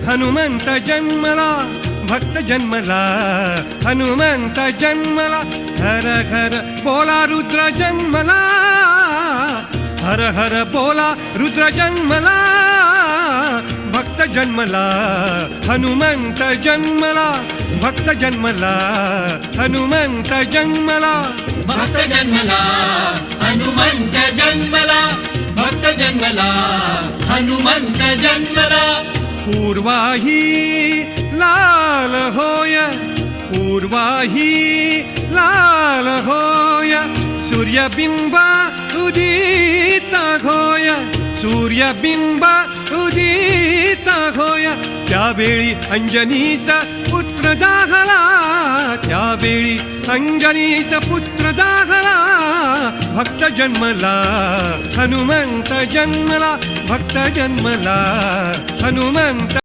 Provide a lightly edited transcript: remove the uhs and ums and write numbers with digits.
हनुमंत जन्मला भक्त जन्मला हनुमंत जन्मला हर हर बोला रुद्र जन्मला हर हर बोला रुद्र जन्मला भक्त जन्मला हनुमंत जन्मला भक्त जन्मला हनुमंत जन्मला भक्त जन्मला हनुमंत जन्मला भक्त जन्मला हनुमंत जन्मला पूर्वाही लाल होय पूर्वाही लाल होय सूर्यबिंब उदित होय सूर्यबिंब उदित होय त्यावेळी अंजनीचा पुत्र जागला त्यावेळी अंजनीचा पुत्र जागला भक्त जन्मला हनुमंत जन्मला भक्त जन्मला हनुमंत